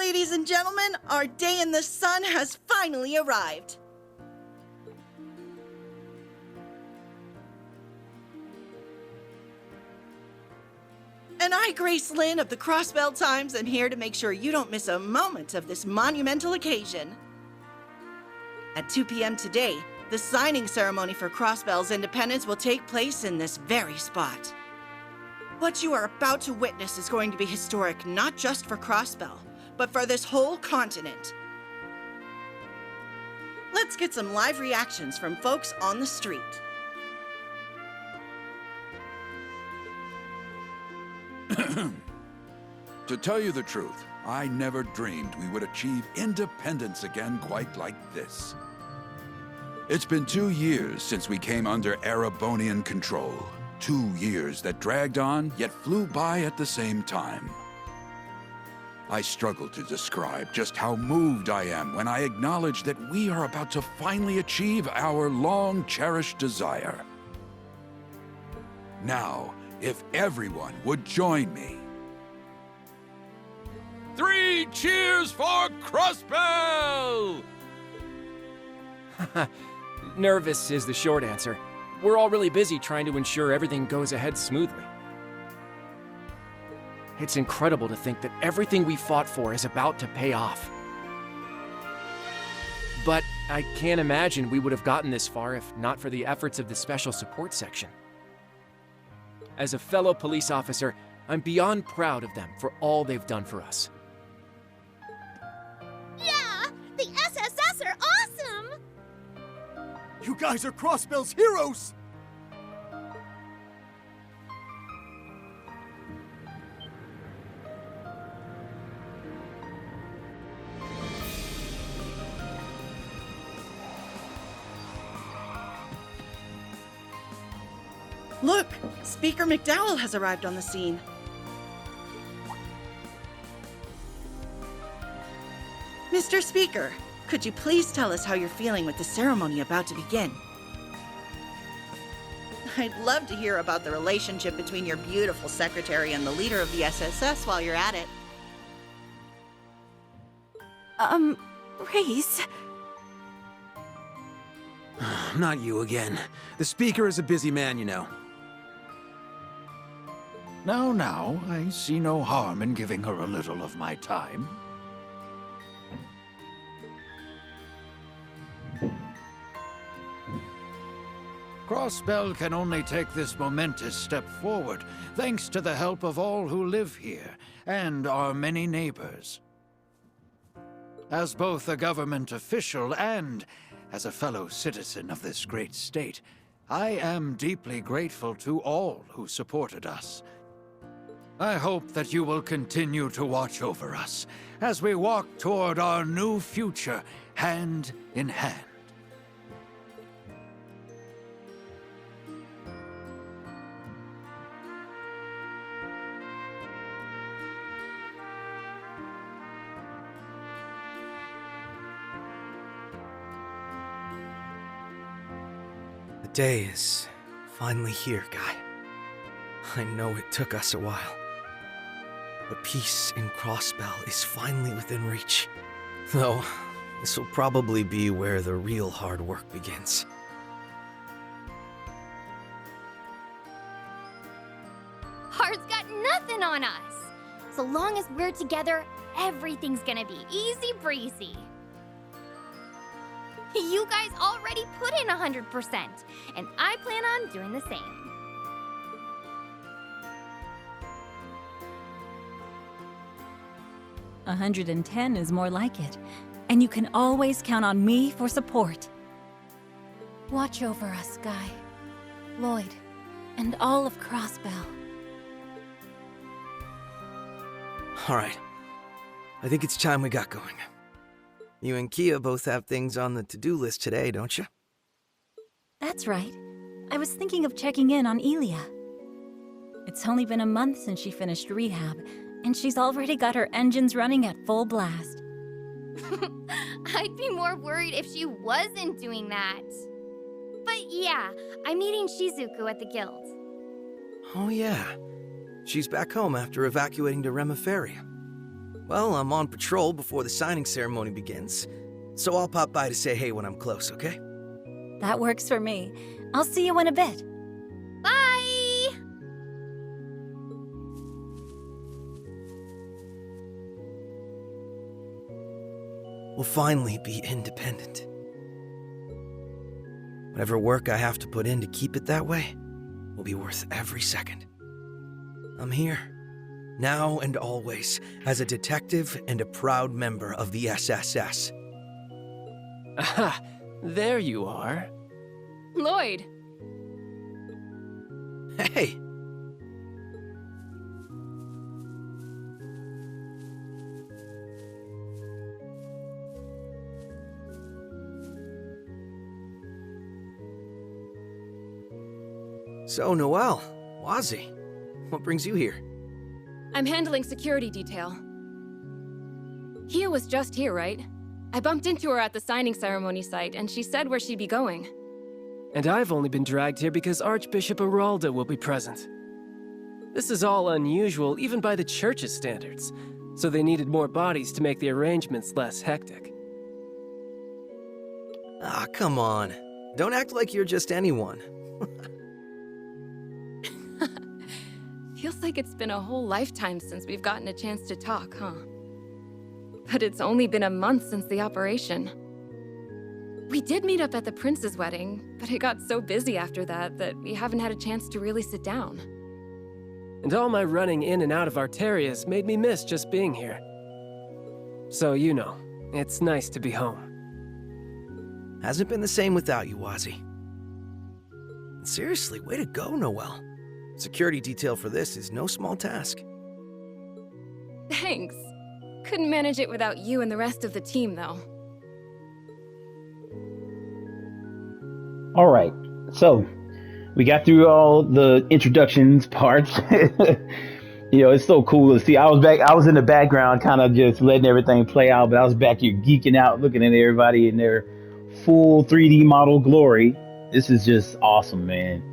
ladies and gentlemen, our day in the sun has finally arrived. And I, Grace Lynn of the Crossbell Times, am here to make sure you don't miss a moment of this monumental occasion. At 2 p.m. today, the signing ceremony for Crossbell's independence will take place in this very spot. What you are about to witness is going to be historic not just for Crossbell, but for this whole continent. Let's get some live reactions from folks on the street. To tell you the truth, I never dreamed we would achieve independence again quite like this. It's been 2 years since we came under Erebonian control. 2 years that dragged on, yet flew by at the same time. I struggle to describe just how moved I am when I acknowledge that we are about to finally achieve our long-cherished desire. Now, if everyone would join me. 3 cheers for Crossbell! Nervous is the short answer. We're all really busy trying to ensure everything goes ahead smoothly. It's incredible to think that everything we fought for is about to pay off. But I can't imagine we would have gotten this far if not for the efforts of the Special Support Section. As a fellow police officer, I'm beyond proud of them for all they've done for us. Yeah! The SSS are awesome! You guys are Crossbell's heroes! Look, Speaker McDowell has arrived on the scene. Mr. Speaker, could you please tell us how you're feeling with the ceremony about to begin? I'd love to hear about the relationship between your beautiful secretary and the leader of the SSS while you're at it. Grace? Not you again. The Speaker is a busy man, you know. Now, I see no harm in giving her a little of my time. Crossbell can only take this momentous step forward, thanks to the help of all who live here, and our many neighbors. As both a government official and as a fellow citizen of this great state, I am deeply grateful to all who supported us. I hope that you will continue to watch over us as we walk toward our new future, hand in hand. The day is finally here, Guy. I know it took us a while, but peace in Crossbell is finally within reach. Though, this will probably be where the real hard work begins. Hard's got nothing on us. So long as we're together, everything's gonna be easy breezy. You guys already put in 100%, and I plan on doing the same. $110 is more like it, and you can always count on me for support. Watch over us, Guy, Lloyd, and all of Crossbell. All right. I think it's time we got going. You and Kia both have things on the to-do list today, don't you? That's right. I was thinking of checking in on Elia. It's only been a month since she finished rehab, and she's already got her engines running at full blast. I'd be more worried if she wasn't doing that. But yeah, I'm meeting Shizuku at the guild. Oh yeah. She's back home after evacuating to Reverie. Well, I'm on patrol before the signing ceremony begins, so I'll pop by to say hey when I'm close, okay? That works for me. I'll see you in a bit. Bye! We'll finally be independent. Whatever work I have to put in to keep it that way will be worth every second. I'm here, now and always, as a detective and a proud member of the SSS. Aha, there you are. Lloyd! Hey! So, Noelle, Wazzy, what brings you here? I'm handling security detail. Kia was just here, right? I bumped into her at the signing ceremony site, and she said where she'd be going. And I've only been dragged here because Archbishop Aralda will be present. This is all unusual, even by the church's standards, so they needed more bodies to make the arrangements less hectic. Ah, come on. Don't act like you're just anyone. Feels like it's been a whole lifetime since we've gotten a chance to talk, huh? But it's only been a month since the operation. We did meet up at the prince's wedding, but it got so busy after that we haven't had a chance to really sit down. And all my running in and out of Arterias made me miss just being here. So, you know, it's nice to be home. Hasn't been the same without you, Wazzy. Seriously, way to go, Noelle. Security detail for this is no small task. Thanks. Couldn't manage it without you and the rest of the team, though. All right, so we got through all the introductions parts. You know, it's so cool to see. I was in the background, kind of just letting everything play out, but I was back here geeking out, looking at everybody in their full 3D model glory. This is just awesome, man.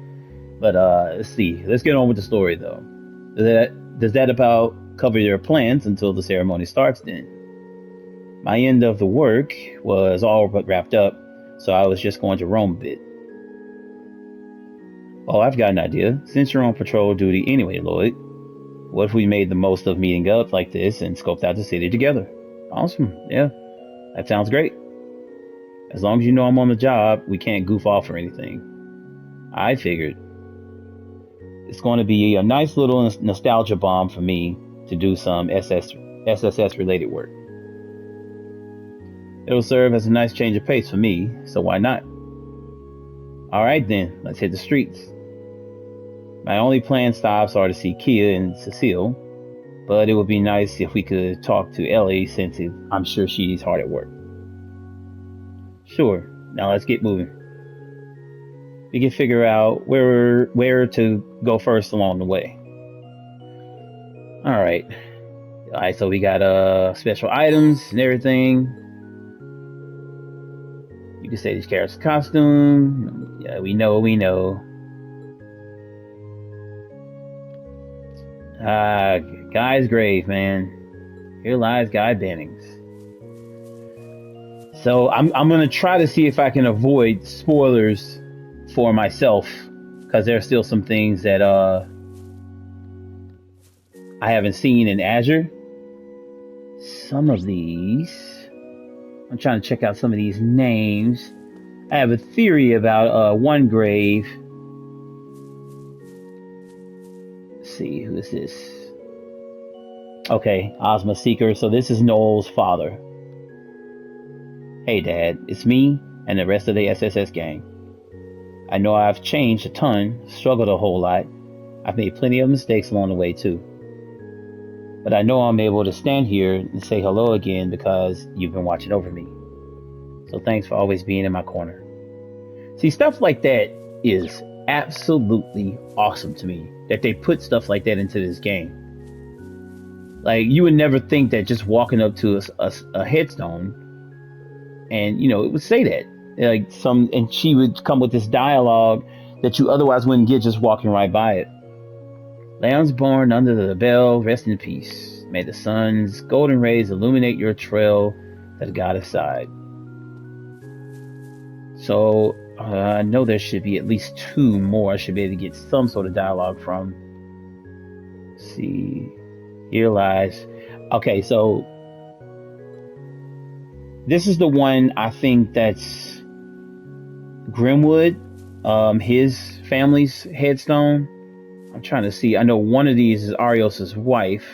But let's see. Let's get on with the story, though. Does that about cover your plans until the ceremony starts, then? My end of the work was all but wrapped up, so I was just going to roam a bit. Oh, I've got an idea. Since you're on patrol duty anyway, Lloyd, what if we made the most of meeting up like this and scoped out the city together? Awesome. Yeah, that sounds great. As long as you know I'm on the job, we can't goof off or anything. I figured it's going to be a nice little nostalgia bomb for me to do some SSS related work. It'll serve as a nice change of pace for me, so why not? Alright then, let's hit the streets. My only planned stops are to see Kia and Cecile, but it would be nice if we could talk to Ellie since I'm sure she's hard at work. Sure, now let's get moving. We can figure out where to go first along the way. Alright, so we got special items and everything. You can say this character's costume. Yeah, we know. Guy's grave, man. Here lies Guy Bennings. So I'm gonna try to see if I can avoid spoilers for myself, because there are still some things that I haven't seen in Azure. Some of these, I'm trying to check out some of these names. I have a theory about one grave. Let's see, who is this? Okay, Ozma Seeker. So this is Noel's father. Hey Dad, it's me and the rest of the SSS gang. I know I've changed a ton, struggled a whole lot. I've made plenty of mistakes along the way too. But I know I'm able to stand here and say hello again because you've been watching over me. So thanks for always being in my corner. See, stuff like that is absolutely awesome to me, that they put stuff like that into this game. Like, you would never think that just walking up to a headstone and, you know, it would say that. Like, and she would come with this dialogue that you otherwise wouldn't get just walking right by it. Lambs born under the bell, rest in peace. May the sun's golden rays illuminate your trail that got aside. So, I know there should be at least 2 more I should be able to get some sort of dialogue from. Let's see. Here lies. Okay, so this is the one I think that's Grimwood, his family's headstone. I'm trying to see. I know one of these is Arios's wife.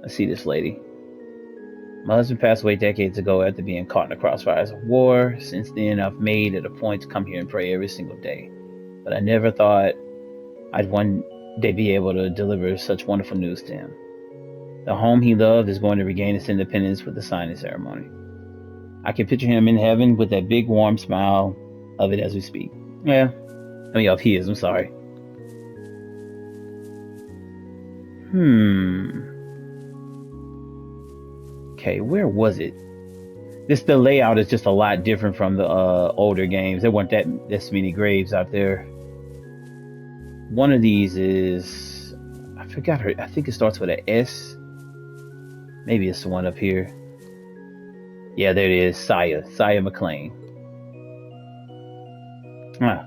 Let's see this lady. My husband passed away decades ago after being caught in the crossfires of war. Since then, I've made it a point to come here and pray every single day. But I never thought I'd one day be able to deliver such wonderful news to him. The home he loved is going to regain its independence with the signing ceremony. I can picture him in heaven with that big warm smile of it as we speak. Yeah, I mean, of his, I'm sorry. Okay, where was it? The layout is just a lot different from the older games. There weren't this many graves out there. One of these is, I forgot her. I think it starts with an S. Maybe it's the one up here. Yeah, there it is. Saya McLean.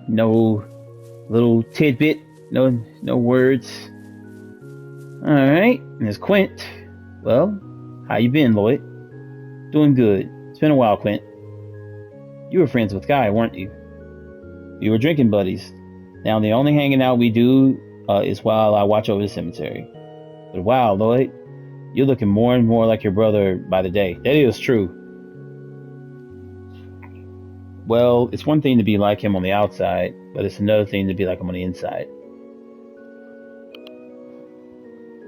No little tidbit. No words. All right, and there's Quint. Well, how you been, Lloyd? Doing good. It's been a while, Quint. You were friends with Guy, weren't you? You were drinking buddies. Now the only hanging out we do is while I watch over the cemetery. But wow, Lloyd, you're looking more and more like your brother by the day. That is true. Well, it's one thing to be like him on the outside, but it's another thing to be like him on the inside.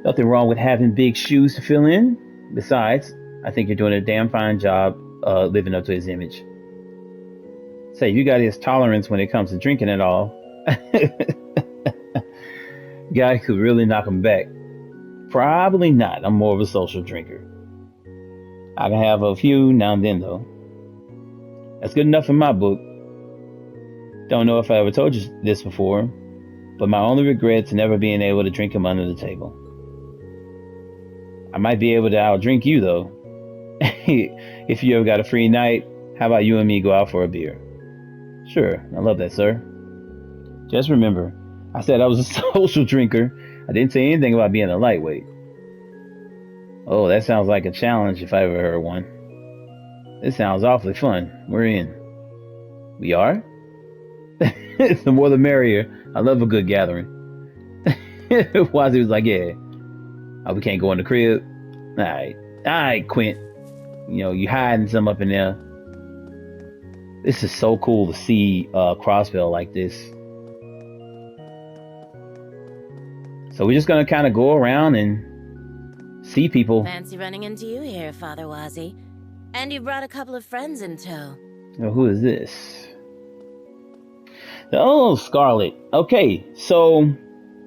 Nothing wrong with having big shoes to fill in. Besides, I think you're doing a damn fine job living up to his image. Say, you got his tolerance when it comes to drinking at all. Guy could really knock him back. Probably not. I'm more of a social drinker. I can have a few now and then, though. That's good enough in my book. Don't know if I ever told you this before, but my only regret's never being able to drink him under the table. I might be able to outdrink you, though. If you ever got a free night, how about you and me go out for a beer? Sure, I love that, sir. Just remember, I said I was a social drinker. I didn't say anything about being a lightweight. Oh, that sounds like a challenge if I ever heard one. This sounds awfully fun. We're in. We are? The more the merrier. I love a good gathering. Wazzy was like, yeah. Oh, we can't go in the crib? Alright, Quint. You know, you hiding some up in there. This is so cool to see Crossbell like this. So we're just gonna kind of go around and see people. Fancy running into you here, Father Wazzy. And you brought a couple of friends in tow. Oh, who is this? Oh, Scarlet. Okay, so...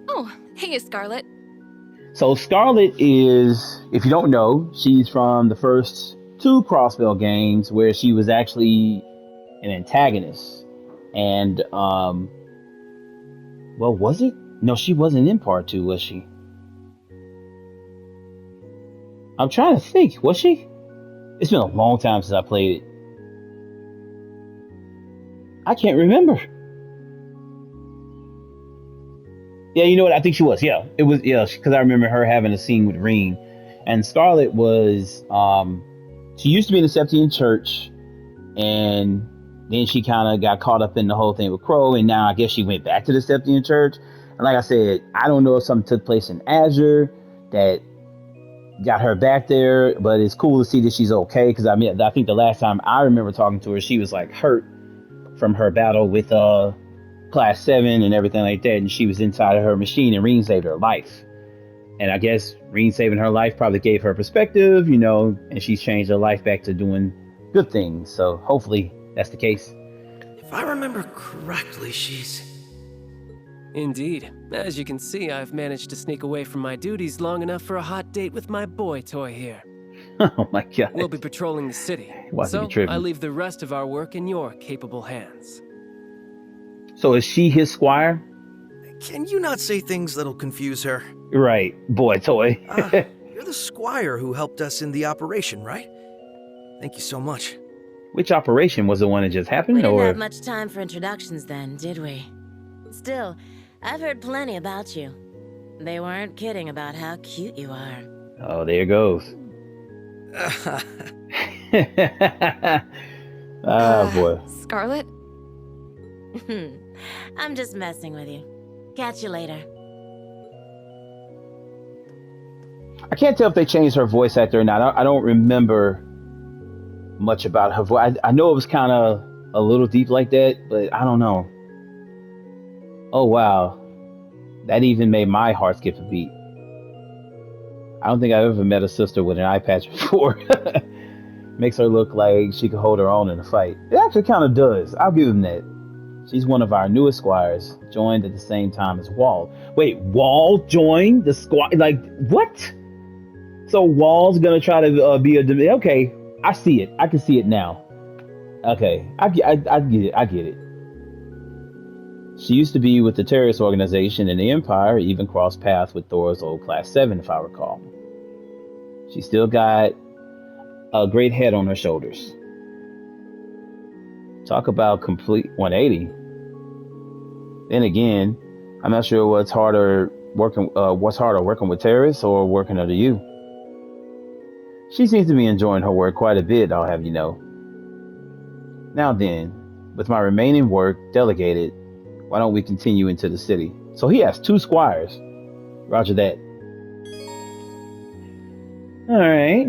Oh, hey, Scarlet. So Scarlet is, if you don't know, she's from the first 2 Crossbell games where she was actually an antagonist. And, well, was it? No, she wasn't in part 2, was she? I'm trying to think, was she? It's been a long time since I played it. I can't remember. Yeah, you know what? I think she was. Yeah, it was. Yeah, because I remember her having a scene with Reen. And Scarlet was, she used to be in the Septian Church, and then she kind of got caught up in the whole thing with Crow, and now I guess she went back to the Septian Church. And like I said, I don't know if something took place in Azure that got her back there, but it's cool to see that she's okay, because I mean, I think the last time I remember talking to her, she was like hurt from her battle with Class 7 and everything like that, and she was inside of her machine, and Reen saved her life. And I guess Reen saving her life probably gave her perspective, you know, and she's changed her life back to doing good things. So hopefully that's the case. If I remember correctly, she's... Indeed. As you can see, I've managed to sneak away from my duties long enough for a hot date with my boy toy here. Oh my god. We'll be patrolling the city, so I leave the rest of our work in your capable hands. So is she his squire? Can you not say things that'll confuse her? Right, boy toy. You're the squire who helped us in the operation, right? Thank you so much. Which operation was the one that just happened, We didn't or? have much time for introductions then, did we? Still, I've heard plenty about you. They weren't kidding about how cute you are. Oh, there it goes. Oh boy. Scarlet? I'm just messing with you. Catch you later. I can't tell if they changed her voice actor or not. I don't remember much about her voice. I know it was kind of a little deep like that, but I don't know. Oh wow, that even made my heart skip a beat. I don't think I've ever met a sister with an eye patch before. Makes her look like she could hold her own in a fight. It actually kind of does. I'll give him that. She's one of our newest squires, joined at the same time as Wall. Wait, Wall joined the squire? Like, what? So Wall's gonna try to be a... Okay, I see it. I can see it now. Okay, I get it. I get it. She used to be with the terrorist organization in the Empire, even crossed paths with Thor's old Class 7, if I recall. She still got a great head on her shoulders. Talk about complete 180. Then again, I'm not sure what's harder working with terrorists or working under you. She seems to be enjoying her work quite a bit, I'll have you know. Now then, with my remaining work delegated, why don't we continue into the city? So he has 2 squires. Roger that. All right.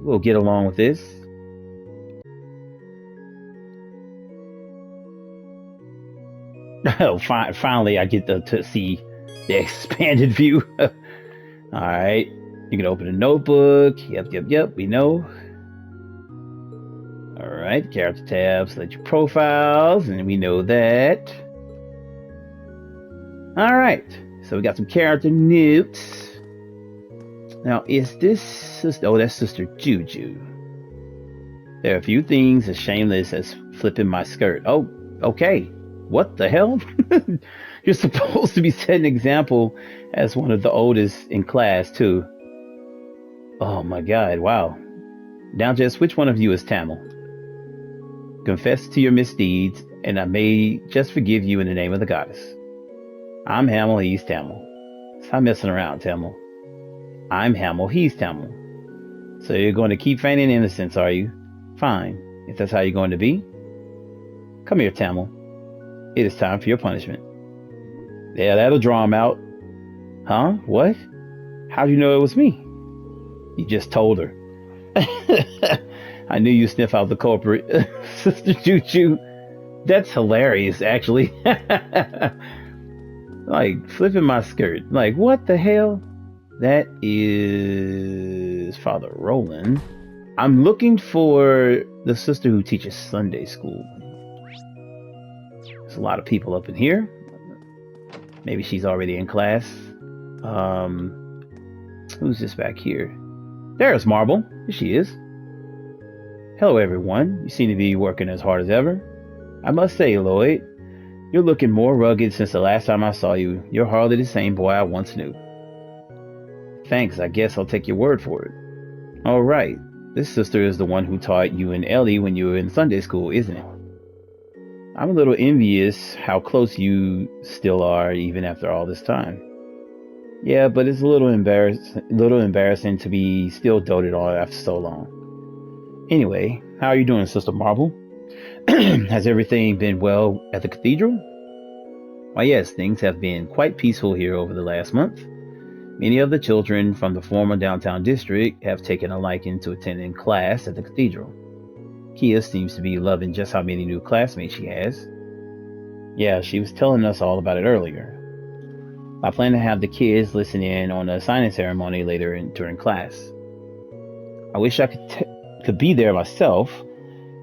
We'll get along with this. Oh, finally I get to see the expanded view. All right. You can open a notebook. Yep, we know. All right, character tab, select your profiles, and we know that. All right, so we got some character notes. Now, is this sister? Oh, that's Sister Juju. There are a few things as shameless as flipping my skirt. Oh, okay. What the hell? You're supposed to be setting an example as one of the oldest in class, too. Oh my god, wow. Now, just which one of you is Tamil? Confess to your misdeeds, and I may just forgive you in the name of the goddess. I'm Hamel, he's Tamil. Stop messing around, Tamil. I'm Hamel, he's Tamil. So you're going to keep feigning innocence, are you? Fine, if that's how you're going to be. Come here, Tamil. It is time for your punishment. Yeah, that'll draw him out. Huh? What? How do you know it was me? You just told her. I knew you sniff out the culprit. Sister Juju. That's hilarious, actually. Like, flipping my skirt. Like, what the hell? That is Father Roland. I'm looking for the sister who teaches Sunday school. There's a lot of people up in here. Maybe she's already in class. Who's this back here? There's Marble. Here she is. Hello, everyone. You seem to be working as hard as ever. I must say, Lloyd, you're looking more rugged since the last time I saw you. You're hardly the same boy I once knew. Thanks, I guess I'll take your word for it. All right. This sister is the one who taught you and Ellie when you were in Sunday school, isn't it? I'm a little envious how close you still are even after all this time. Yeah, but it's a little embarrassing to be still doted on after so long. Anyway, how are you doing, Sister Marble? Has everything been well at the cathedral? Why yes, things have been quite peaceful here over the last month. Many of the children from the former downtown district have taken a liking to attending class at the cathedral. Kia seems to be loving just how many new classmates she has. Yeah, she was telling us all about it earlier. I plan to have the kids listen in on the signing ceremony later during class. I wish I could be there myself,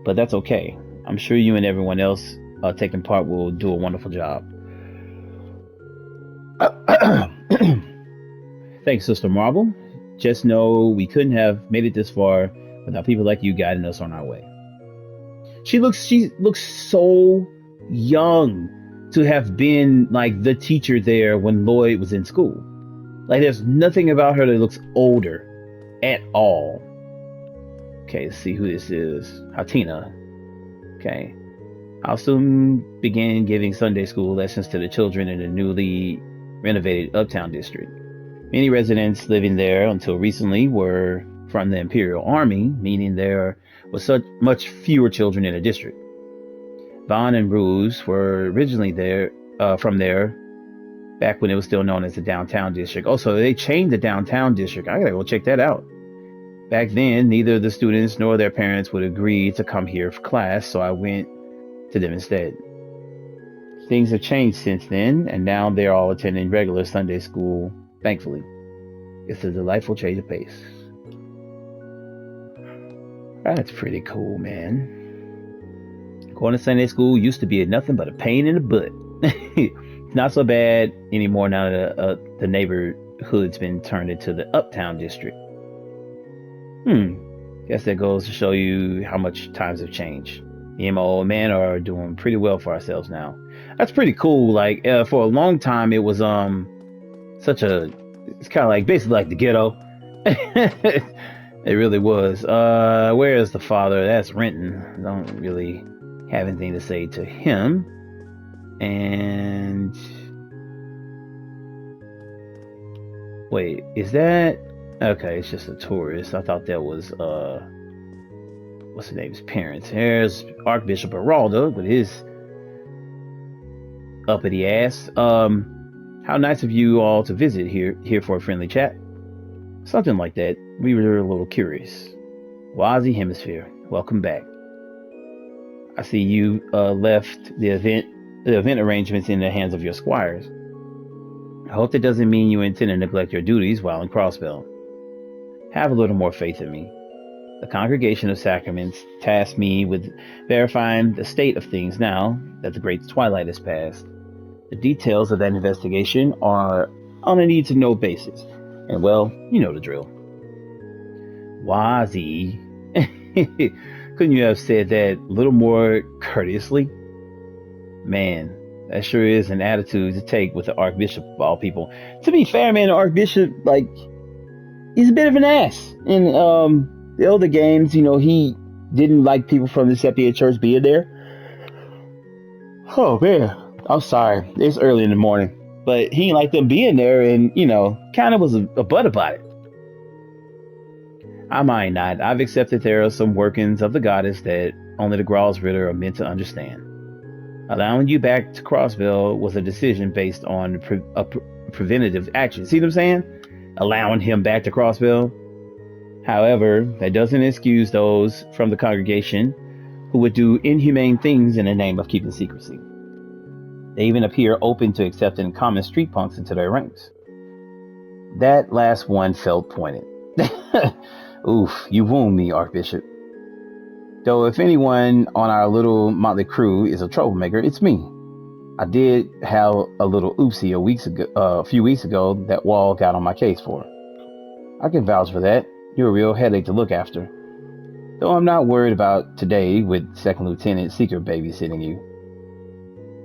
but that's okay. I'm sure you and everyone else taking part will do a wonderful job. Thanks, Sister Marble. Just know we couldn't have made it this far without people like you guiding us on our way. She looks so young to have been like the teacher there when Lloyd was in school. Like, there's nothing about her that looks older at all. Okay, let's see who this is. Hatina. Okay. I'll soon begin giving Sunday school lessons to the children in the newly renovated Uptown District. Many residents living there until recently were from the Imperial Army, meaning there was much fewer children in the district. Vaughn and Ruse were originally from there back when it was still known as the Downtown District. Also, they changed the Downtown District. I gotta go check that out. Back then, neither the students nor their parents would agree to come here for class, so I went to them instead. Things have changed since then, and now they're all attending regular Sunday school, thankfully. It's a delightful change of pace. That's pretty cool, man. Going to Sunday school used to be nothing but a pain in the butt. It's not so bad anymore now that the neighborhood's been turned into the Uptown District. Guess that goes to show you how much times have changed. Me and my old man are doing pretty well for ourselves now. That's pretty cool. Like, for a long time, it was it's kind of like basically like the ghetto. It really was. Where is the father? That's Renton. I don't really have anything to say to him. And wait, is that okay? It's just a tourist. I thought that was what's his name's parents. Here's Archbishop Aralda with his uppity ass. How nice of you all to visit here for a friendly chat. Something like that. We were a little curious. Wazi Hemisphere, welcome back. I see you left the event arrangements in the hands of your squires. I hope that doesn't mean you intend to neglect your duties while in Crossbell. Have a little more faith in me. The Congregation of Sacraments tasked me with verifying the state of things now that the Great Twilight has passed. The details of that investigation are on a need-to-know basis. And well, you know the drill. Wazi. Couldn't you have said that a little more courteously? Man, that sure is an attitude to take with the Archbishop of all people. To be fair, man, the Archbishop, like, he's a bit of an ass. In the older games, you know, he didn't like people from the Sepia Church being there. Oh, man. I'm sorry. It's early in the morning. But he didn't like them being there and, you know, kind of was a butt about it. I mind not. I've accepted there are some workings of the goddess that only the Gralls Ritter are meant to understand. Allowing you back to Crossville was a decision based on preventative action. See what I'm saying? Allowing him back to Crossville. However, that doesn't excuse those from the congregation who would do inhumane things in the name of keeping secrecy. They even appear open to accepting common street punks into their ranks. That last one felt pointed. Oof, you wound me, Archbishop. Though if anyone on our little motley crew is a troublemaker, it's me. I did have a little oopsie a few weeks ago that Wall got on my case for. I can vouch for that. You're a real headache to look after. Though I'm not worried about today with Second Lieutenant Seeker babysitting you.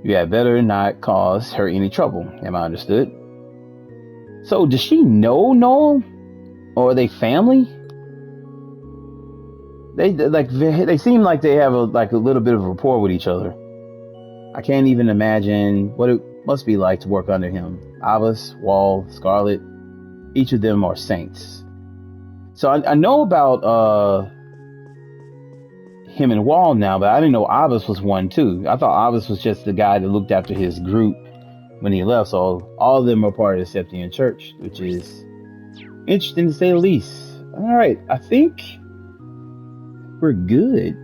You had better not cause her any trouble, am I understood? So, does she know Noel? Or are they family? They seem like they have a little bit of rapport with each other. I can't even imagine what it must be like to work under him. Abbas, Wall, Scarlet, each of them are saints. So I know about him and Wall now, but I didn't know Abbas was one too. I thought Abbas was just the guy that looked after his group when he left. So all of them are part of the Septian Church, which is interesting to say the least. All right, I think we're good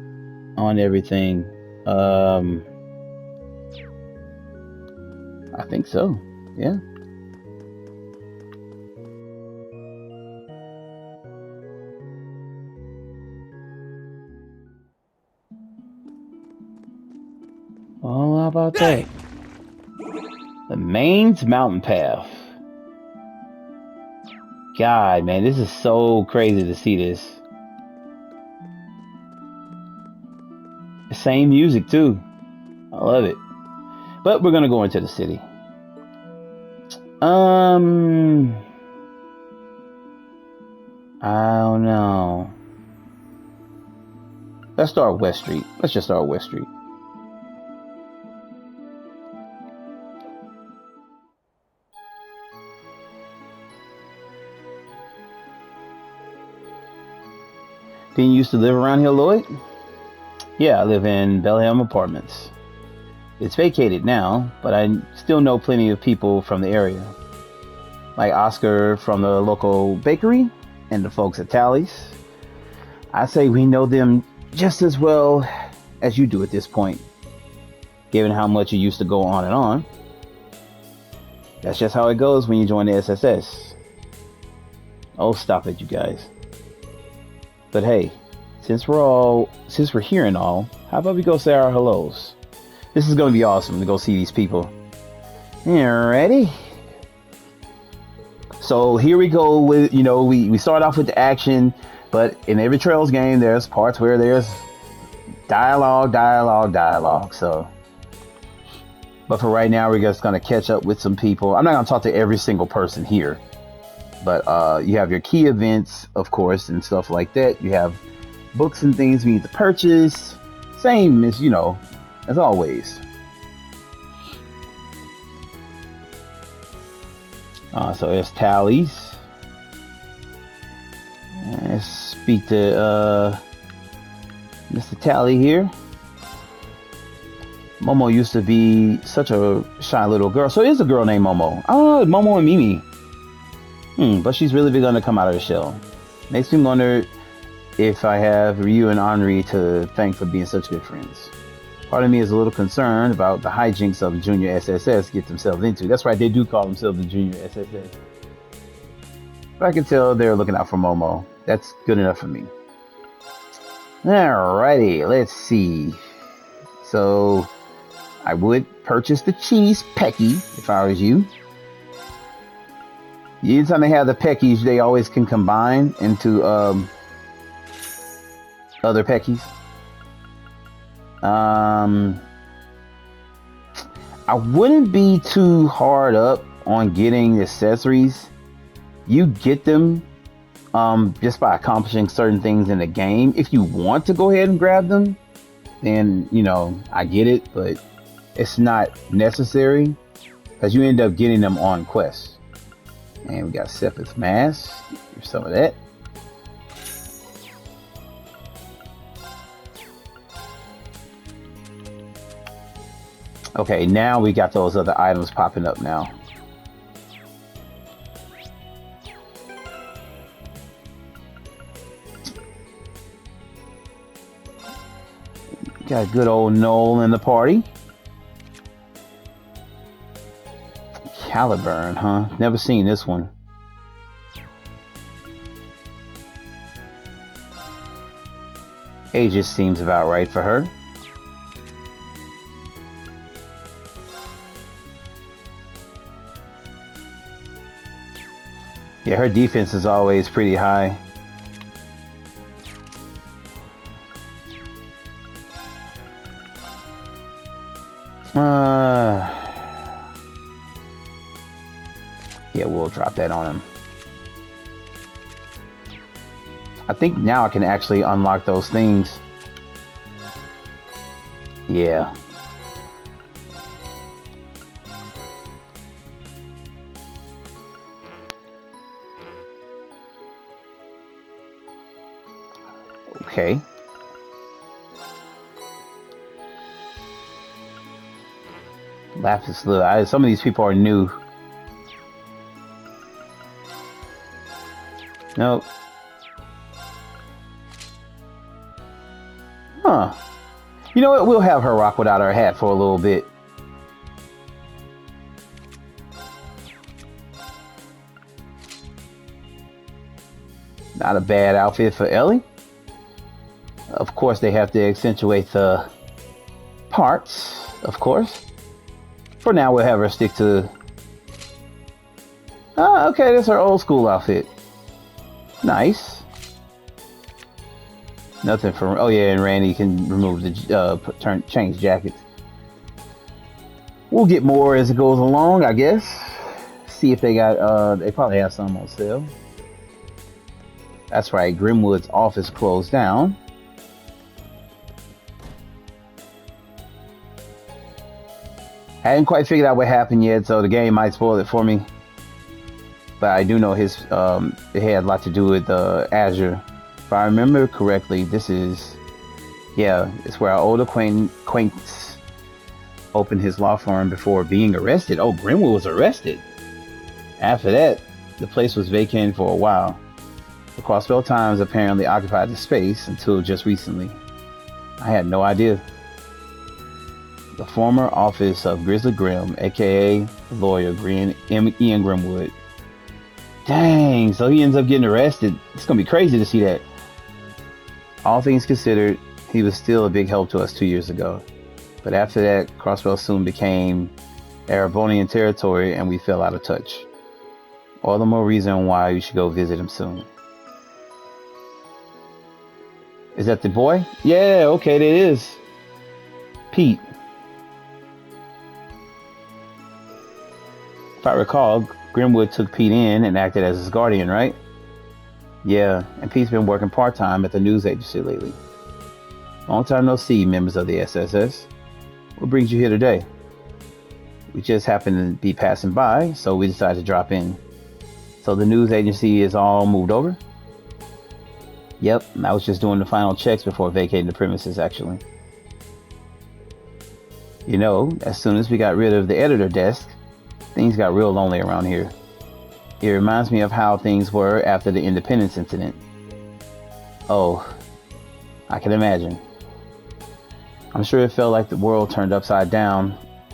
on everything. I think so. Yeah. Well, how about that? The Maine's Mountain Path. God, man, this is so crazy to see this. The same music, too. I love it. But we're gonna go into the city. I don't know. Let's start West Street. Let's just start West Street. Didn't you used to live around here, Lloyd? Yeah, I live in Bellingham Apartments. It's vacated now, but I still know plenty of people from the area. Like Oscar from the local bakery and the folks at Tally's. I say we know them just as well as you do at this point, given how much you used to go on and on. That's just how it goes when you join the SSS. Oh, stop it, you guys. But hey, since we're here and all, how about we go say our hellos? This is gonna be awesome to go see these people. You ready? So here we go with, we start off with the action, but in every Trails game, there's parts where there's dialogue. So, but for right now, we're just gonna catch up with some people. I'm not gonna talk to every single person here, but you have your key events, of course, and stuff like that. You have books and things we need to purchase. Same as, as always. So there's Tallies. Let's speak to Mr. Tally here. Momo used to be such a shy little girl. So it is a girl named Momo. Oh, Momo and Mimi. But she's really begun to come out of the shell. Makes me wonder if I have Ryu and Henri to thank for being such good friends. Part of me is a little concerned about the hijinks of Junior SSS get themselves into. That's right, they do call themselves the Junior SSS. But I can tell they're looking out for Momo. That's good enough for me. Alrighty, let's see. So, I would purchase the cheese Pecky if I was you. Anytime they have the Peckies, they always can combine into other Peckies. I wouldn't be too hard up on getting accessories. You get them just by accomplishing certain things in the game. If you want to go ahead and grab them, then I get it, but it's not necessary because you end up getting them on quests. And we got Sepith's Mask. Here's some of that. Okay, now we got those other items popping up now. Got good old Noel in the party. Caliburn, huh? Never seen this one. Age just seems about right for her. Yeah, her defense is always pretty high. Yeah, we'll drop that on him. I think now I can actually unlock those things. Yeah. Okay. Lapis Lazuli. Some of these people are new. Nope. Huh. You know what? We'll have her rock without her hat for a little bit. Not a bad outfit for Ellie. Of course, they have to accentuate the parts, of course. For now, we'll have her stick to... Oh, okay, that's her old school outfit. Nice. Nothing for... Oh, yeah, and Randy can remove the... change jackets. We'll get more as it goes along, I guess. See if they got... they probably have some on sale. That's right, Grimwood's office closed down. I hadn't quite figured out what happened yet, so the game might spoil it for me. But I do know it had a lot to do with Azure. If I remember correctly, it's where our old acquaintance opened his law firm before being arrested. Oh, Grimwood was arrested. After that, the place was vacant for a while. The Crossbell Times apparently occupied the space until just recently. I had no idea. The former office of Grizzly Grim, aka lawyer Ian Grimwood. Dang, so he ends up getting arrested. It's gonna be crazy to see that. All things considered, he was still a big help to us 2 years ago. But after that, Crossbell soon became Erebonian territory and we fell out of touch. All the more reason why you should go visit him soon. Is that the boy? Yeah, okay, that is. Pete. If I recall, Grimwood took Pete in and acted as his guardian, right? Yeah, and Pete's been working part-time at the news agency lately. Long time no see, members of the SSS. What brings you here today? We just happened to be passing by, so we decided to drop in. So the news agency is all moved over? Yep, I was just doing the final checks before vacating the premises, actually. You know, as soon as we got rid of the editor desk, things got real lonely around here. It reminds me of how things were after the Independence incident. Oh, I can imagine. I'm sure it felt like the world turned upside down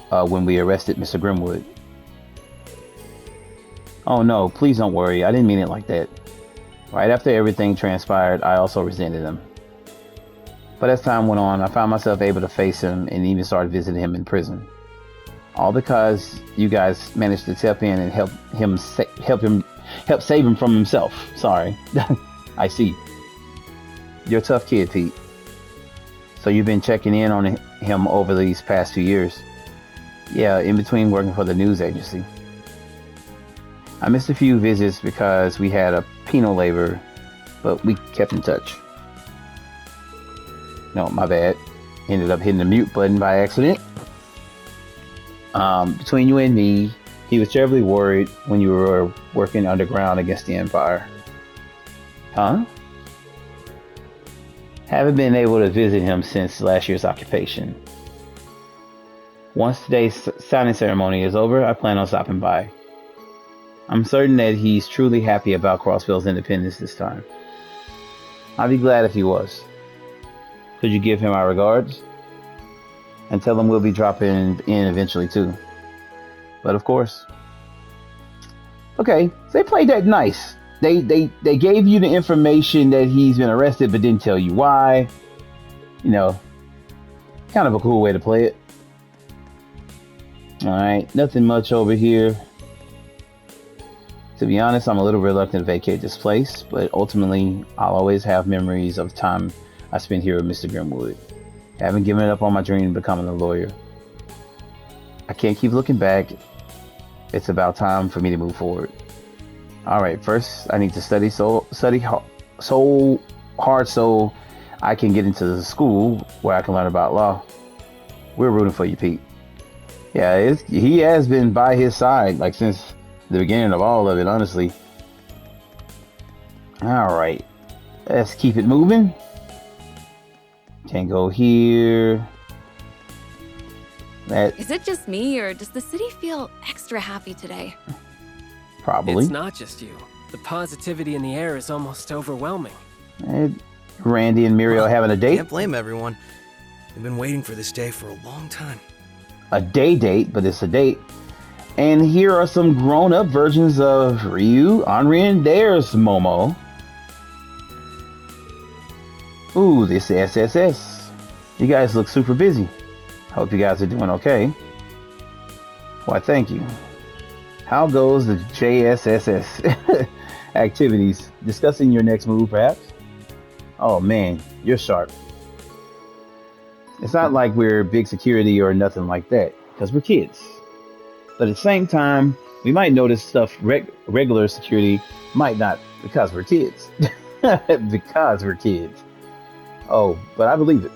when we arrested Mr. Grimwood. Oh no, please don't worry, I didn't mean it like that. Right after everything transpired, I also resented him. But as time went on, I found myself able to face him and even started visiting him in prison. All because you guys managed to step in and help save him from himself. Sorry. I see. You're a tough kid, Pete. So you've been checking in on him over these past 2 years. Yeah, in between working for the news agency. I missed a few visits because we had a penal labor, but we kept in touch. No, my bad. Ended up hitting the mute button by accident. Between you and me, he was terribly worried when you were working underground against the Empire. Huh? Haven't been able to visit him since last year's occupation. Once today's signing ceremony is over, I plan on stopping by. I'm certain that he's truly happy about Crossbell's independence this time. I'd be glad if he was. Could you give him our regards? And tell him we'll be dropping in eventually too. But of course. Okay, so they played that nice. They gave you the information that he's been arrested but didn't tell you why. You know, kind of a cool way to play it. Alright, nothing much over here. To be honest, I'm a little reluctant to vacate this place, but ultimately, I'll always have memories of the time I spent here with Mr. Grimwood. I haven't given up on my dream of becoming a lawyer. I can't keep looking back. It's about time for me to move forward. Alright, first I need to study so hard so I can get into the school where I can learn about law. We're rooting for you, Pete. Yeah, he has been by his side like since the beginning of all of it, honestly. Alright, let's keep it moving. Can't go here. Is it just me, or does the city feel extra happy today? Probably. It's not just you. The positivity in the air is almost overwhelming. Randy and Muriel having a date? Can't blame everyone. They've been waiting for this day for a long time. A day date, but it's a date. And here are some grown-up versions of Ryu, Henri, and there's Momo. Ooh, this is SSS. You guys look super busy. Hope you guys are doing okay. Why, thank you. How goes the JSSS activities? Discussing your next move, perhaps? Oh man, you're sharp. It's not like we're big security or nothing like that, because we're kids. But at the same time, we might notice stuff regular security might not, because we're kids. because we're kids. Oh, but I believe it.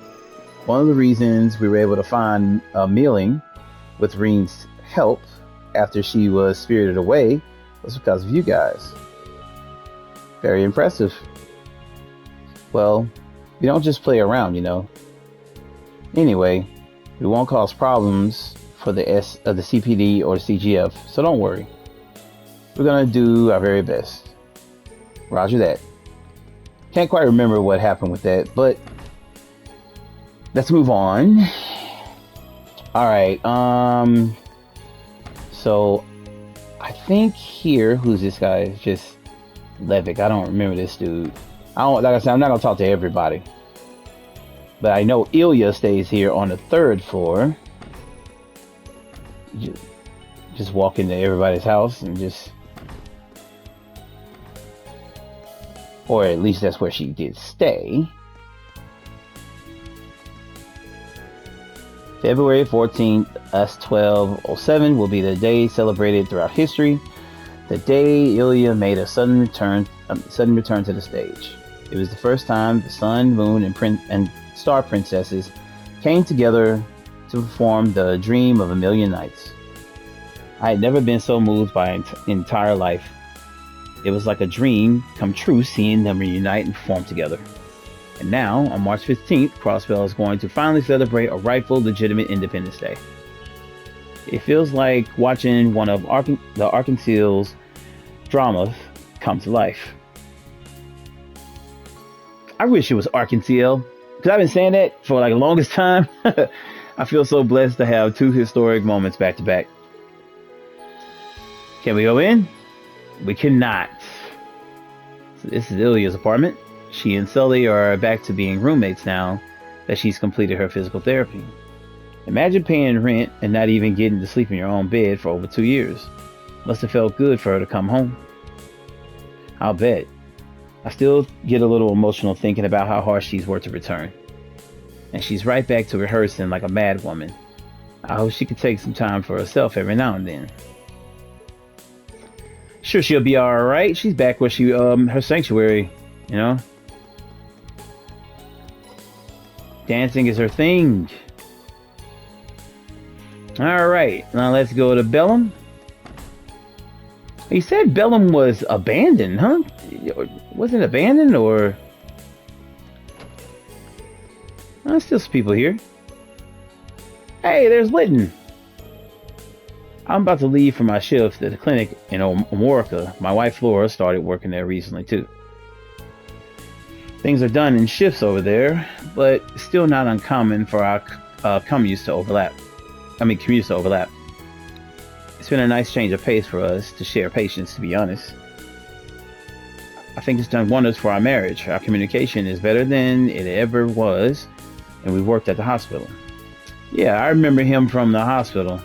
One of the reasons we were able to find Mealing with Reen's help after she was spirited away was because of you guys. Very impressive. Well, we don't just play around, you know. Anyway, we won't cause problems for the CPD or the CGF, so don't worry. We're gonna do our very best. Roger that. Can't quite remember what happened with that, but let's move on. Alright, so I think here, who's this guy? It's just Levick. I don't remember this dude. Like I said, I'm not gonna talk to everybody. But I know Ilya stays here on the 3rd floor. Just walk into everybody's house and just... Or at least that's where she did stay. February 14th, S1207 will be the day celebrated throughout history. The day Ilya made a sudden return to the stage. It was the first time the Sun, Moon, and Star Princesses came together to perform the Dream of a Million Nights. I had never been so moved by an entire life. It was like a dream come true seeing them reunite and perform together. And now, on March 15th, Crossbell is going to finally celebrate a rightful, legitimate Independence Day. It feels like watching one of the Arkansas's dramas come to life. I wish it was Arkansas, because I've been saying that for like the longest time. I feel so blessed to have 2 historic moments back to back. Can we go in? We cannot. So this is Ilya's apartment. She and Sully are back to being roommates now that she's completed her physical therapy. Imagine paying rent and not even getting to sleep in your own bed for over 2 years. Must have felt good for her to come home. I'll bet. I still get a little emotional thinking about how hard she's worked to return. And she's right back to rehearsing like a mad woman. I hope she could take some time for herself every now and then. Sure, she'll be alright. She's back where her sanctuary, you know? Dancing is her thing. Alright, now let's go to Bellum. He said Bellum was abandoned, huh? Wasn't it abandoned, or... There's still some people here. Hey, there's Lytton. I'm about to leave for my shift at the clinic in Omorica. My wife Flora started working there recently too. Things are done in shifts over there, but still not uncommon for our commutes to overlap. It's been a nice change of pace for us to share patients, to be honest. I think it's done wonders for our marriage. Our communication is better than it ever was, and we worked at the hospital. Yeah, I remember him from the hospital.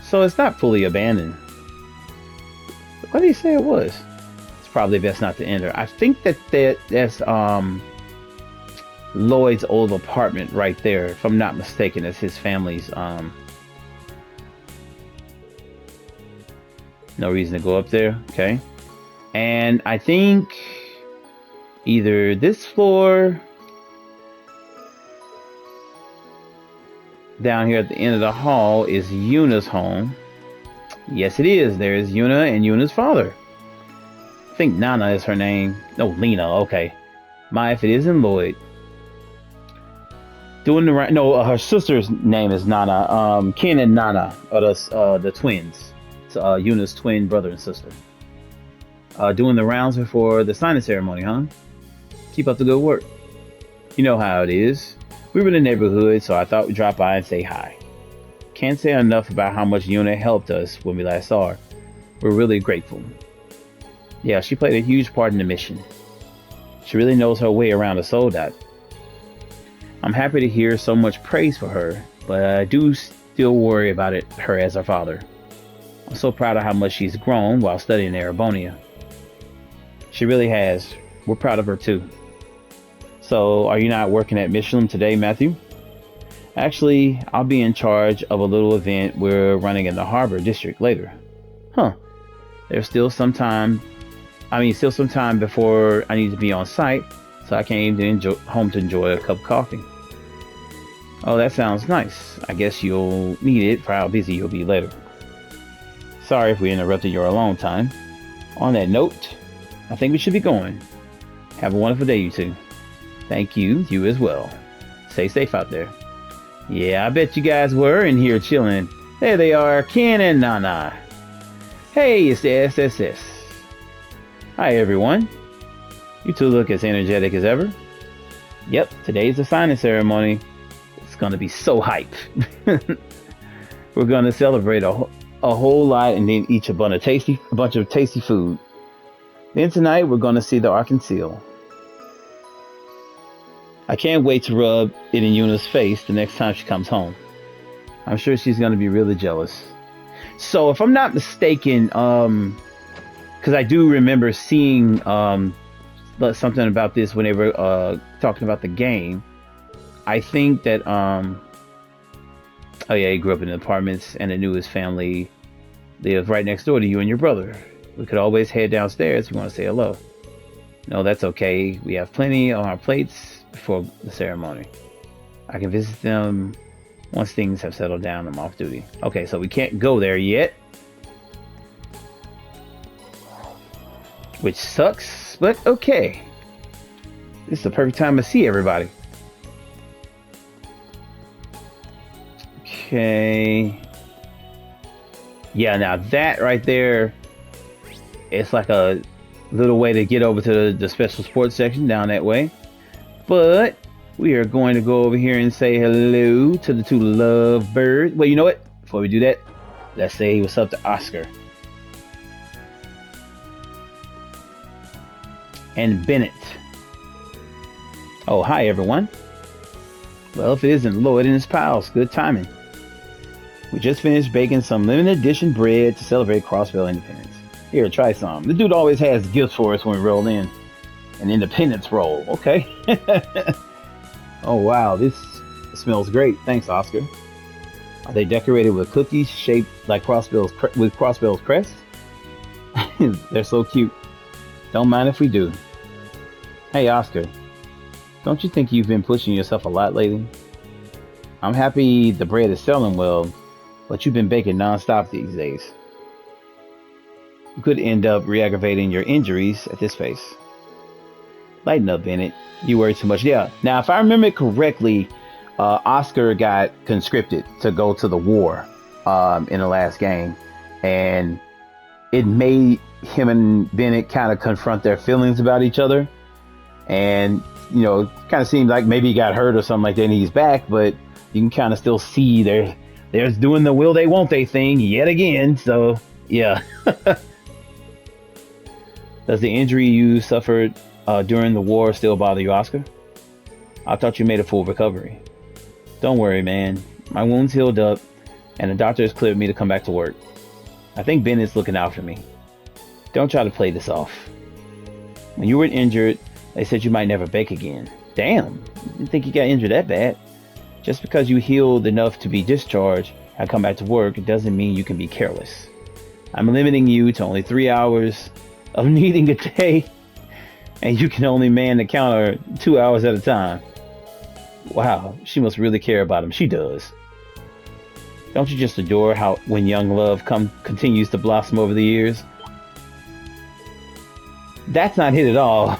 So it's not fully abandoned. What did he say it was? It's probably best not to enter. I think that's Lloyd's old apartment right there. If I'm not mistaken, it's his family's. No reason to go up there. Okay. And I think either this floor down here at the end of the hall is Yuna's home. Yes, it is. There's Yuna and Yuna's father. I think Nana is her name. No, Lena. Okay. If it isn't Lloyd. Doing the right. No, her sister's name is Nana. Ken and Nana are the twins. It's Yuna's twin brother and sister. Doing the rounds before the signing ceremony, huh? Keep up the good work. You know how it is. We were in the neighborhood, so I thought we'd drop by and say hi. Can't say enough about how much Yuna helped us when we last saw her. We're really grateful. Yeah, she played a huge part in the mission. She really knows her way around a soldat. I'm happy to hear so much praise for her, but I do still worry about her as her father. I'm so proud of how much she's grown while studying Erebonia. She really has. We're proud of her too. So, are you not working at Michelin today, Matthew? Actually, I'll be in charge of a little event we're running in the Harbor District later. Huh. There's still some time still some time before I need to be on site, so I came home to enjoy a cup of coffee. Oh, that sounds nice. I guess you'll need it for how busy you'll be later. Sorry if we interrupted your alone time. On that note, I think we should be going. Have a wonderful day, you two. Thank you, you as well. Stay safe out there. Yeah, I bet you guys were in here chilling. There they are, Ken and Nana. Hey, it's the SSS. Hi, everyone. You two look as energetic as ever. Yep, today's the signing ceremony. It's gonna be so hype. We're gonna celebrate a whole lot and then eat a bunch of tasty food. Then tonight we're gonna see the Ark and Seal. I can't wait to rub it in Yuna's face the next time she comes home. I'm sure she's gonna be really jealous. So if I'm not mistaken, because I do remember seeing something about this when they were talking about the game. I think that oh yeah, he grew up in the apartments and knew his family lived right next door to you and your brother. We could always head downstairs if you want to say hello. No, that's okay. We have plenty on our plates before the ceremony. I can visit them once things have settled down. I'm off duty. Okay, so we can't go there yet, which sucks, but okay. This is the perfect time to see everybody. Okay. Yeah, now that right there, it's like a little way to get over to the special sports section down that way. But we are going to go over here and say hello to the two lovebirds. Well, you know what? Before we do that, let's say what's up to Oscar. And Bennett. Oh, hi everyone. Well, if it isn't Lloyd and his pals, good timing. We just finished baking some limited edition bread to celebrate Crossbell Independence. Here, try some. The dude always has gifts for us when we roll in. An Independence roll, okay? Oh wow, this smells great. Thanks, Oscar. Are they decorated with cookies shaped like Crossbell's crest? They're so cute. Don't mind if we do. Hey, Oscar. Don't you think you've been pushing yourself a lot lately? I'm happy the bread is selling well, but you've been baking non-stop these days. You could end up re-aggravating your injuries at this pace. Lighten up, Bennett. You worry too much. Yeah. Now, if I remember correctly, Oscar got conscripted to go to the war in the last game, and it made him and Bennett kind of confront their feelings about each other. And you know, kind of seemed like maybe he got hurt or something like that, and he's back, but you can kind of still see they're doing the will they won't they thing yet again. So yeah. Does the injury you suffered during the war still bother you, Oscar? I thought you made a full recovery. Don't worry, man. My wound's healed up, and the doctor has cleared me to come back to work. I think Bennett's looking out for me. Don't try to play this off. When you were injured, they said you might never bake again. Damn, didn't think you got injured that bad. Just because you healed enough to be discharged and come back to work, it doesn't mean you can be careless. I'm limiting you to only 3 hours of kneading a day, and you can only man the counter 2 hours at a time. Wow, she must really care about him. She does. Don't you just adore how when young love continues to blossom over the years? That's not hit at all.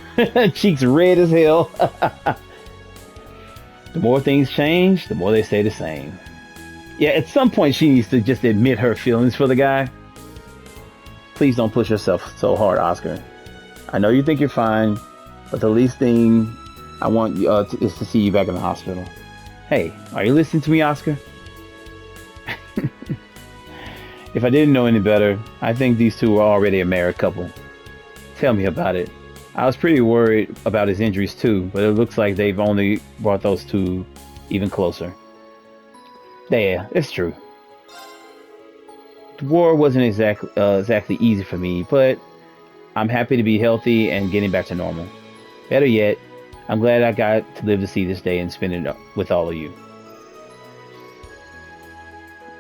Cheeks red as hell. The more things change, the more they stay the same. Yeah, at some point she needs to just admit her feelings for the guy. Please don't push yourself so hard, Oscar. I know you think you're fine, but the least thing I want is to see you back in the hospital. Hey, are you listening to me, Oscar? If I didn't know any better, I think these two were already a married couple. Tell me about it. I was pretty worried about his injuries too, but it looks like they've only brought those two even closer. Yeah, it's true. The war wasn't exactly easy for me, but I'm happy to be healthy and getting back to normal. Better yet, I'm glad I got to live to see this day and spend it with all of you.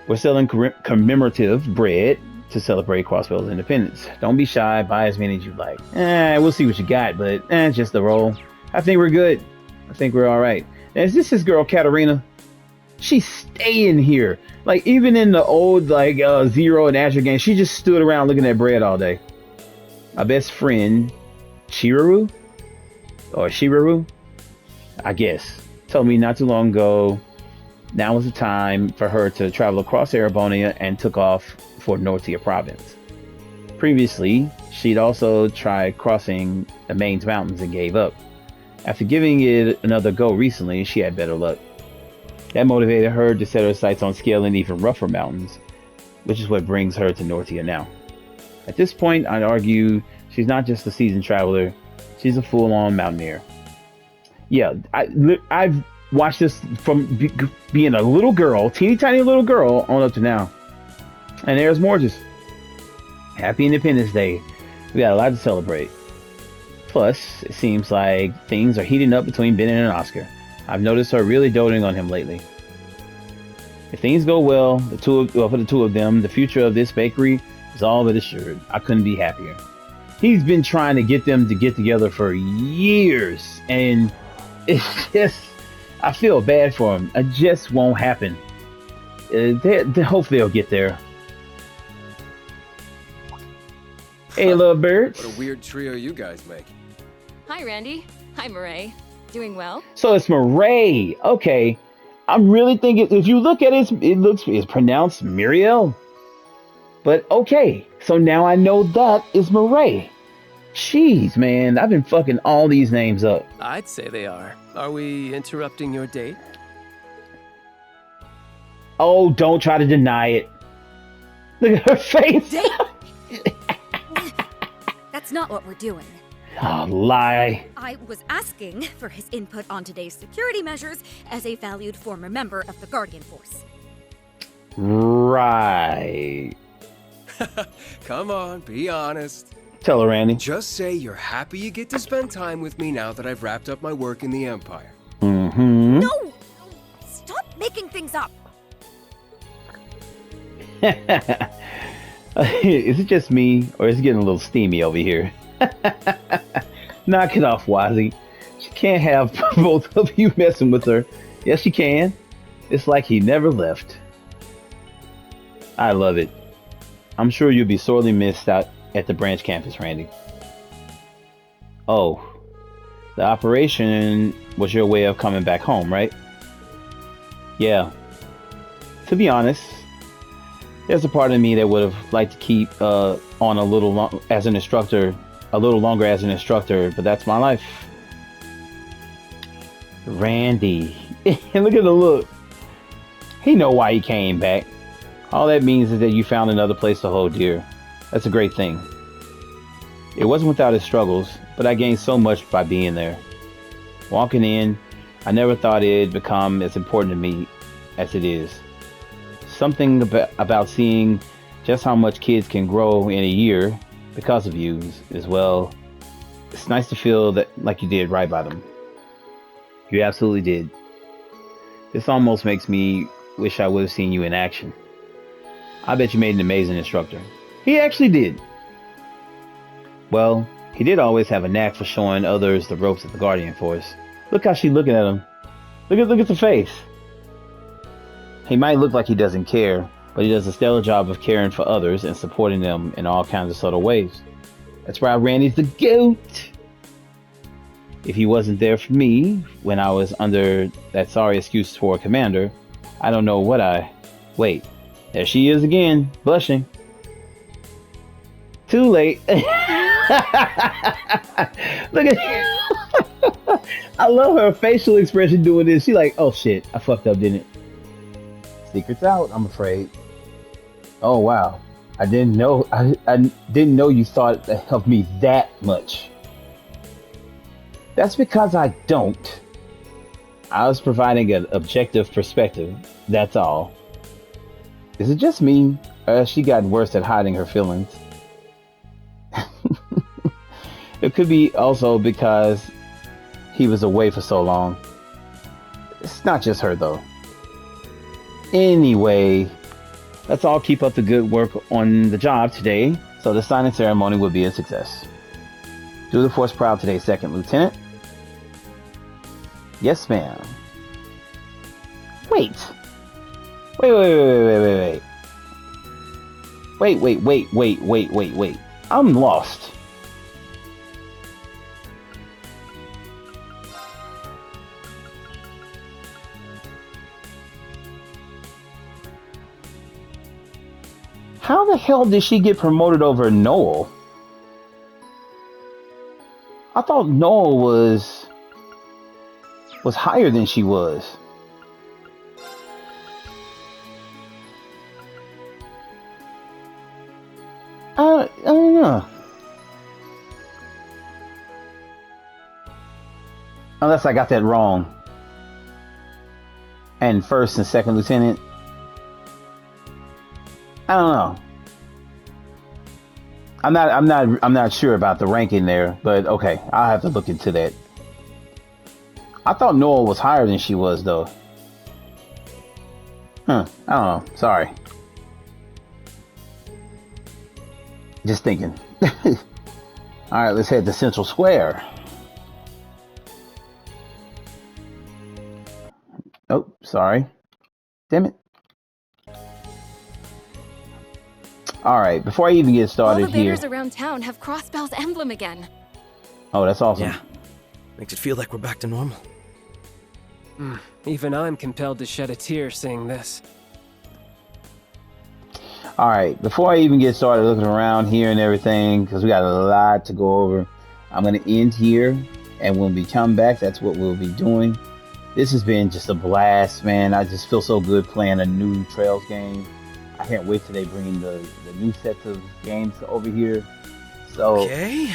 We're selling commemorative bread to celebrate Crossbell's independence. Don't be shy, buy as many as you like. We'll see what you got, but just the roll. I think we're good. I think we're alright. Is this his girl, Katarina? She's staying here. Like, even in the old, like, Zero and Azure game, she just stood around looking at bread all day. My best friend, Shiraru? Or Shiraru? I guess. Told me not too long ago, now was the time for her to travel across Erebonia and took off for Nortia province. Previously, she'd also tried crossing the Mains Mountains and gave up. After giving it another go recently, she had better luck. That motivated her to set her sights on scaling even rougher mountains, which is what brings her to Nortia now. At this point, I'd argue she's not just a seasoned traveler, she's a full-on mountaineer. Yeah, I've watched this from being a little girl, teeny tiny little girl, on up to now. And there's more. Just happy Independence Day. We got a lot to celebrate. Plus, it seems like things are heating up between Ben and Oscar. I've noticed her really doting on him lately. If things go well, for the two of them, the future of this bakery is all but assured. I couldn't be happier. He's been trying to get them to get together for years, and it's just, I feel bad for him. It just won't happen. Hopefully they'll get there. Hey, love birds. What a weird trio you guys make. Hi, Randy. Hi, Murray. Doing well? So it's Murray. Okay. I'm really thinking, if you look at it, it's pronounced Muriel. But okay. So now I know that is Murray. Jeez, man. I've been fucking all these names up. I'd say they are. Are we interrupting your date? Oh, don't try to deny it. Look at her face. That's not what we're doing. Oh, lie. I was asking for his input on today's security measures as a valued former member of the Guardian Force. Right. Come on, be honest. Tell her, Randy. Just say you're happy you get to spend time with me now that I've wrapped up my work in the Empire. Mm-hmm. No! Stop making things up! Is it just me, or is it getting a little steamy over here? Knock it off, Wazzy. She can't have both of you messing with her. Yes, she can. It's like he never left. I love it. I'm sure you'll be sorely missed out at the branch campus, Randy. Oh, the operation was your way of coming back home, right? Yeah. To be honest, there's a part of me that would have liked to keep on a little longer as an instructor, but that's my life. Randy, look at the look. He know why he came back. All that means is that you found another place to hold dear. That's a great thing. It wasn't without its struggles, but I gained so much by being there. Walking in, I never thought it'd become as important to me as it is. Something about seeing just how much kids can grow in a year because of you as well. It's nice to feel that like you did right by them. You absolutely did. This almost makes me wish I would have seen you in action. I bet you made an amazing instructor. He actually did. Well, he did always have a knack for showing others the ropes of the Guardian Force. Look how she's looking at him. Look at the face. He might look like he doesn't care, but he does a stellar job of caring for others and supporting them in all kinds of subtle ways. That's why Randy's the GOAT. If he wasn't there for me when I was under that sorry excuse for a commander, I don't know what Wait, there she is again, blushing. Too late. Look at I love her facial expression doing this. She like, oh shit, I fucked up, didn't it? Secret's out, I'm afraid. Oh wow, I didn't know. I didn't know you thought of me that much. That's because I don't. I was providing an objective perspective. That's all. Is it just me, or has she gotten worse at hiding her feelings? It could be also because he was away for so long. It's not just her though. Anyway, Let's all keep up the good work on the job today, so the signing ceremony will be a success. Do the Force proud today, Second Lieutenant. Yes, ma'am. Wait. Wait. Wait. I'm lost. How the hell did she get promoted over Noel? I thought Noel was higher than she was. I don't know. Unless I got that wrong. And first and second lieutenant. I don't know. I'm not sure about the ranking there, but okay, I'll have to look into that. I thought Noel was higher than she was though. I don't know. Sorry. Just thinking. Alright, let's head to Central Square. Oh, sorry. Damn it. Alright, before I even get started All the here. banners around town have Crossbell's emblem again. Oh, that's awesome. Yeah. Makes it feel like we're back to normal. Even I'm compelled to shed a tear seeing this. Alright, before I even get started looking around here and everything, because we got a lot to go over, I'm going to end here, and when we come back, that's what we'll be doing. This has been just a blast, man. I just feel so good playing a new Trails game. I can't wait till they bring the new sets of games over here. So, okay.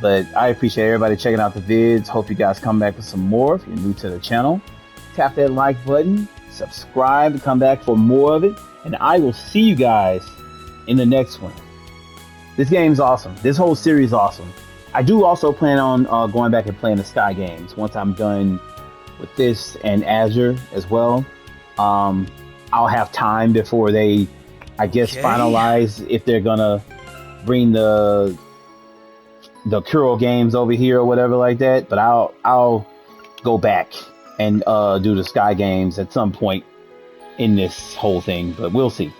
But I appreciate everybody checking out the vids. Hope you guys come back with some more. If you're new to the channel, tap that like button, subscribe, and come back for more of it. And I will see you guys in the next one. This game's awesome. This whole series is awesome. I do also plan on going back and playing the Sky games once I'm done with this and Azure as well. I'll have time before they, I guess, finalize if they're gonna bring the Kuro games over here or whatever like that. But I'll go back and do the Sky games at some point in this whole thing, but we'll see.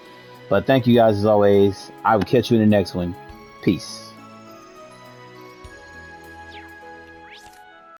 But thank you guys as always. I will catch you in the next one. Peace.